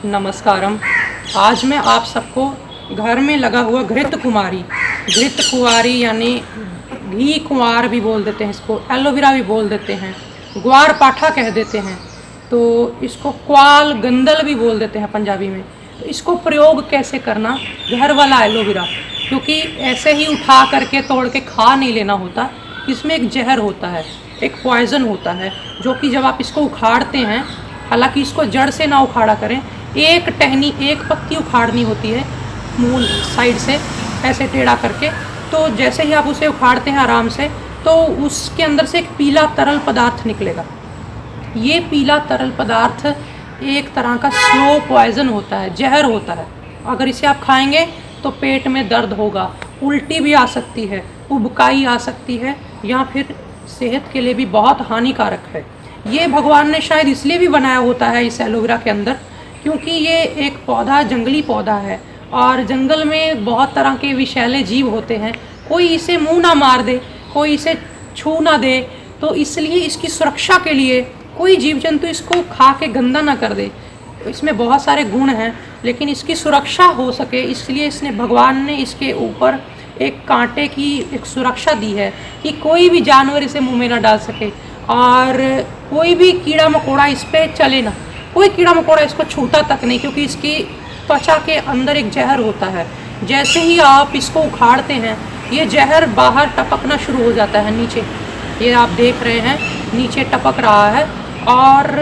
नमस्कारम। आज मैं आप सबको घर में लगा हुआ घृत कुंवारी यानी घी कुंवार भी बोल देते हैं, इसको एलोवेरा भी बोल देते हैं, ग्वार पाठा कह देते हैं, तो इसको क्वाल गंदल भी बोल देते हैं पंजाबी में। तो इसको प्रयोग कैसे करना, घर वाला एलोवेरा, क्योंकि ऐसे ही उठा करके तोड़ के खा नहीं लेना होता। इसमें एक जहर होता है, एक पॉइज़न होता है, जो कि जब आप इसको उखाड़ते हैं, हालांकि इसको जड़ से ना उखाड़ा करें, एक टहनी एक पत्ती उखाड़नी होती है मूल साइड से ऐसे टेढ़ा करके। तो जैसे ही आप उसे उखाड़ते हैं आराम से, तो उसके अंदर से एक पीला तरल पदार्थ निकलेगा। ये पीला तरल पदार्थ एक तरह का स्लो पॉइज़न होता है, जहर होता है। अगर इसे आप खाएंगे तो पेट में दर्द होगा, उल्टी भी आ सकती है, उबकाई आ सकती है, या फिर सेहत के लिए भी बहुत हानिकारक है। ये भगवान ने शायद इसलिए भी बनाया होता है इस एलोवेरा के अंदर, क्योंकि ये एक पौधा जंगली पौधा है और जंगल में बहुत तरह के विषैले जीव होते हैं। कोई इसे मुंह ना मार दे, कोई इसे छू ना दे, तो इसलिए इसकी सुरक्षा के लिए कोई जीव जंतु इसको खा के गंदा ना कर दे। इसमें बहुत सारे गुण हैं, लेकिन इसकी सुरक्षा हो सके इसलिए इसने भगवान ने इसके ऊपर एक कांटे की एक सुरक्षा दी है कि कोई भी जानवर इसे मुंह में ना डाल सके, और कोई भी कीड़ा मकोड़ा इस पर चले ना, कोई कीड़ा मकोड़ा इसको छूता तक नहीं, क्योंकि इसकी त्वचा के अंदर एक जहर होता है। जैसे ही आप इसको उखाड़ते हैं, ये जहर बाहर टपकना शुरू हो जाता है नीचे। ये आप देख रहे हैं नीचे टपक रहा है, और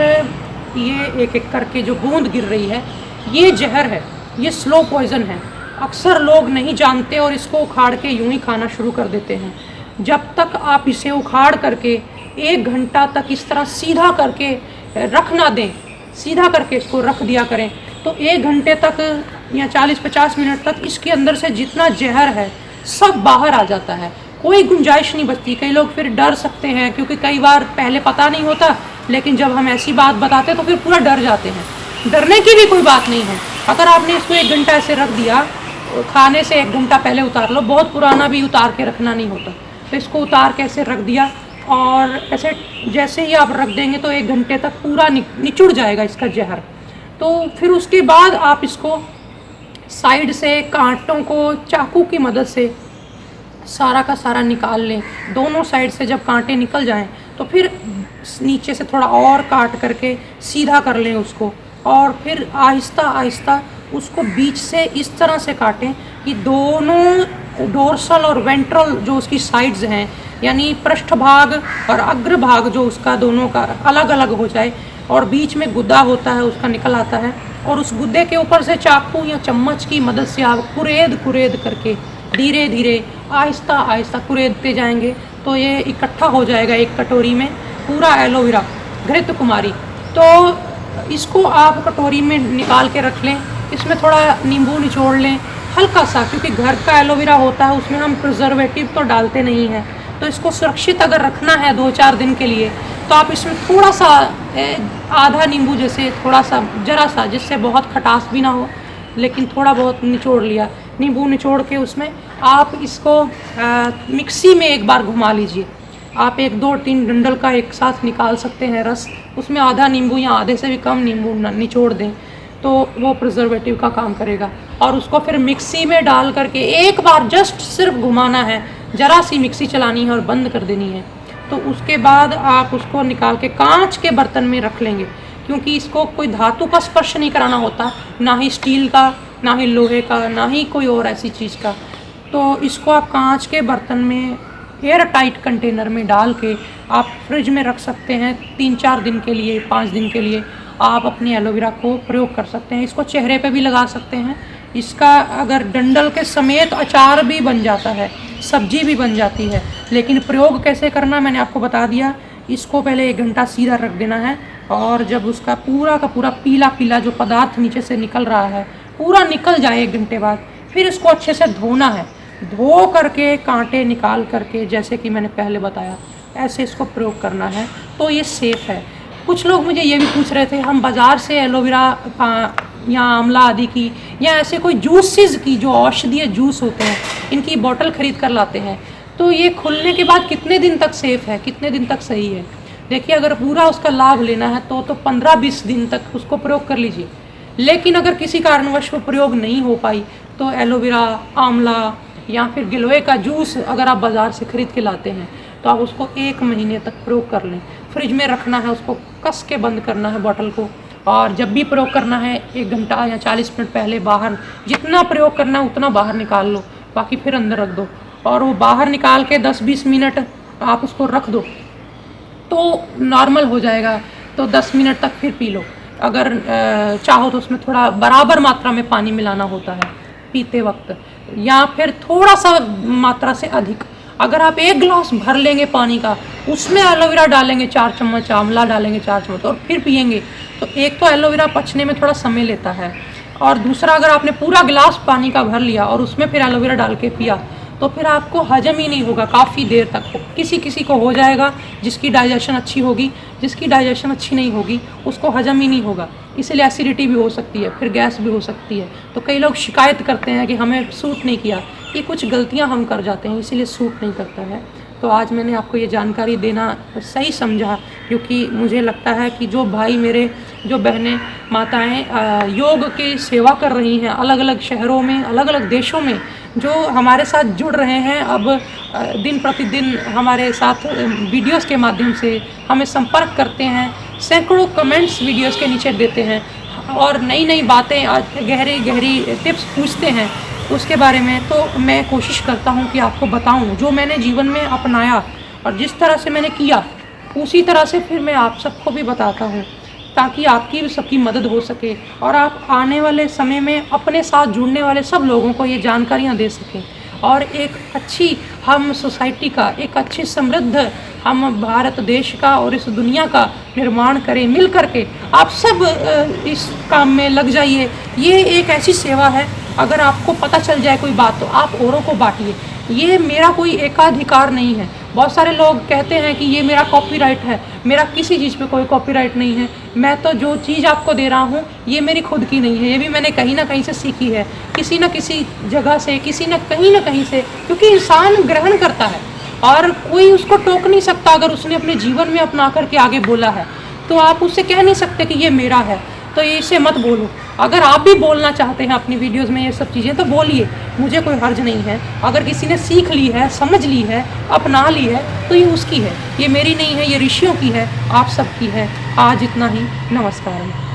ये एक एक करके जो बूंद गिर रही है, ये जहर है, ये स्लो पॉइज़न है। अक्सर लोग नहीं जानते और इसको उखाड़ के यूं ही खाना शुरू कर देते हैं। जब तक आप इसे उखाड़ करके 1 घंटा तक इस तरह सीधा करके रख ना दें, सीधा करके इसको रख दिया करें, तो 1 घंटे तक या 40-50 मिनट तक इसके अंदर से जितना जहर है सब बाहर आ जाता है, कोई गुंजाइश नहीं बचती। कई लोग फिर डर सकते हैं, क्योंकि कई बार पहले पता नहीं होता, लेकिन जब हम ऐसी बात बताते तो फिर पूरा डर जाते हैं। डरने की भी कोई बात नहीं है। अगर आपने इसको 1 घंटा ऐसे रख दिया, खाने से 1 घंटा पहले उतार लो, बहुत पुराना भी उतार के रखना नहीं होता, तो इसको उतार के ऐसे रख दिया, और ऐसे जैसे ही आप रख देंगे तो 1 घंटे तक पूरा निचुड़ जाएगा इसका जहर। तो फिर उसके बाद आप इसको साइड से कांटों को चाकू की मदद से सारा का सारा निकाल लें। दोनों साइड से जब कांटे निकल जाएं, तो फिर नीचे से थोड़ा और काट करके सीधा कर लें उसको, और फिर आहिस्ता आहिस्ता उसको बीच से इस तरह से काटें कि दोनों डोर्सल और वेंट्रल जो उसकी साइड्स हैं, यानी पृष्ठभाग और अग्रभाग जो उसका दोनों का अलग अलग हो जाए, और बीच में गुद्दा होता है उसका निकल आता है, और उस गुद्दे के ऊपर से चाकू या चम्मच की मदद से आप कुरेद करके धीरे धीरे आहिस्ता आहिस्ता कुरेदते जाएंगे, तो ये इकट्ठा हो जाएगा एक कटोरी में पूरा एलोवेरा घृत कुमारी। तो इसको आप कटोरी में निकाल के रख लें, इसमें थोड़ा नींबू निचोड़ लें हल्का सा, क्योंकि घर का एलोवेरा होता है, उसमें हम प्रिजर्वेटिव तो डालते नहीं हैं। तो इसको सुरक्षित अगर रखना है 2-4 दिन के लिए, तो आप इसमें थोड़ा सा आधा नींबू जैसे, थोड़ा सा जरा सा, जिससे बहुत खटास भी ना हो, लेकिन थोड़ा बहुत निचोड़ लिया, नींबू निचोड़ के उसमें आप इसको मिक्सी में एक बार घुमा लीजिए। आप 1-2-3 डंडल का एक साथ निकाल सकते हैं रस, उसमें आधा नींबू या आधे से भी कम नींबू निचोड़ दें, तो वो प्रिजर्वेटिव का काम करेगा। और उसको फिर मिक्सी में डाल करके एक बार जस्ट सिर्फ घुमाना है, ज़रा सी मिक्सी चलानी है और बंद कर देनी है। तो उसके बाद आप उसको निकाल के कांच के बर्तन में रख लेंगे, क्योंकि इसको कोई धातु का स्पर्श नहीं कराना होता, ना ही स्टील का, ना ही लोहे का, ना ही कोई और ऐसी चीज़ का। तो इसको आप कांच के बर्तन में एयर टाइट कंटेनर में डाल के आप फ्रिज में रख सकते हैं। 3-4 दिन के लिए, 5 दिन के लिए आप अपने एलोवेरा को प्रयोग कर सकते हैं। इसको चेहरे पे भी लगा सकते हैं। इसका अगर डंडल के समेत अचार भी बन जाता है, सब्जी भी बन जाती है। लेकिन प्रयोग कैसे करना मैंने आपको बता दिया। इसको पहले 1 घंटा सीधा रख देना है, और जब उसका पूरा का पूरा पीला पीला जो पदार्थ नीचे से निकल रहा है पूरा निकल जाए 1 घंटे बाद, फिर इसको अच्छे से धोना है। धो करके कांटे निकाल करके, जैसे कि मैंने पहले बताया, ऐसे इसको प्रयोग करना है, तो ये सेफ़ है। कुछ लोग मुझे ये भी पूछ रहे थे, हम बाज़ार से एलोवेरा या आंवला आदि की या ऐसे कोई जूसेस की, जो औषधीय जूस होते हैं, इनकी बोतल ख़रीद कर लाते हैं, तो ये खुलने के बाद कितने दिन तक सेफ़ है, कितने दिन तक सही है। देखिए, अगर पूरा उसका लाभ लेना है तो 15-20 दिन तक उसको प्रयोग कर लीजिए। लेकिन अगर किसी कारणवश वो प्रयोग नहीं हो पाई तो एलोवेरा, आंवला या फिर गिलोय का जूस अगर आप बाज़ार से ख़रीद के लाते हैं तो आप उसको 1 महीने तक प्रयोग कर लें। फ्रिज में रखना है, उसको कस के बंद करना है बॉटल को, और जब भी प्रयोग करना है 1 घंटा या 40 मिनट पहले बाहर, जितना प्रयोग करना है उतना बाहर निकाल लो, बाकी फिर अंदर रख दो। और वो बाहर निकाल के 10-20 मिनट आप उसको रख दो तो नॉर्मल हो जाएगा। तो 10 मिनट तक फिर पी लो। अगर चाहो तो उसमें थोड़ा बराबर मात्रा में पानी मिलाना होता है पीते वक्त, या फिर थोड़ा सा मात्रा से अधिक। अगर आप 1 गिलास भर लेंगे पानी का, उसमें एलोवेरा डालेंगे 4 चम्मच, आंवला डालेंगे 4 चम्मच और फिर पिएंगे, तो एक तो एलोवेरा पचने में थोड़ा समय लेता है, और दूसरा अगर आपने पूरा गिलास पानी का भर लिया और उसमें फिर एलोवेरा डाल के पिया तो फिर आपको हजम ही नहीं होगा काफ़ी देर तक। किसी किसी को हो जाएगा जिसकी डाइजेशन अच्छी होगी, जिसकी डाइजेशन अच्छी नहीं होगी उसको हजम ही नहीं होगा, इसलिए एसिडिटी भी हो सकती है, फिर गैस भी हो सकती है। तो कई लोग शिकायत करते हैं कि हमें सूट नहीं किया, ये कुछ गलतियां हम कर जाते हैं इसीलिए सूट नहीं करता है। तो आज मैंने आपको ये जानकारी देना सही समझा, क्योंकि मुझे लगता है कि जो भाई मेरे, जो बहनें, माताएं योग की सेवा कर रही हैं अलग अलग शहरों में, अलग अलग देशों में, जो हमारे साथ जुड़ रहे हैं, अब दिन प्रतिदिन हमारे साथ वीडियोस के माध्यम से हमें संपर्क करते हैं, सैकड़ों कमेंट्स वीडियोस के नीचे देते हैं और नई नई बातें, गहरी गहरी टिप्स पूछते हैं उसके बारे में, तो मैं कोशिश करता हूँ कि आपको बताऊँ जो मैंने जीवन में अपनाया और जिस तरह से मैंने किया उसी तरह से फिर मैं आप सबको भी बताता हूँ, ताकि आपकी भी सबकी मदद हो सके और आप आने वाले समय में अपने साथ जुड़ने वाले सब लोगों को ये जानकारियाँ दे सकें और एक अच्छी हम सोसाइटी का, एक अच्छी समृद्ध हम भारत देश का और इस दुनिया का निर्माण करें मिल करके। आप सब इस काम में लग जाइए। ये एक ऐसी सेवा है, अगर आपको पता चल जाए कोई बात तो आप औरों को बांटिए। ये मेरा कोई एकाधिकार नहीं है। बहुत सारे लोग कहते हैं कि ये मेरा कॉपीराइट है, मेरा किसी चीज़ पे कोई कॉपीराइट नहीं है। मैं तो जो चीज़ आपको दे रहा हूँ ये मेरी खुद की नहीं है, ये भी मैंने कहीं ना कहीं से सीखी है, किसी न किसी जगह से, किसी न कहीं से, क्योंकि इंसान ग्रहण करता है और कोई उसको टोक नहीं सकता। अगर उसने अपने जीवन में अपना करके आगे बोला है तो आप उससे कह नहीं सकते कि ये मेरा है, तो ये इसे मत बोलो। अगर आप भी बोलना चाहते हैं अपनी वीडियोस में ये सब चीज़ें तो बोलिए, मुझे कोई हर्ज नहीं है। अगर किसी ने सीख ली है, समझ ली है, अपना ली है तो ये उसकी है, ये मेरी नहीं है, ये ऋषियों की है, आप सबकी है। आज इतना ही, नमस्कार।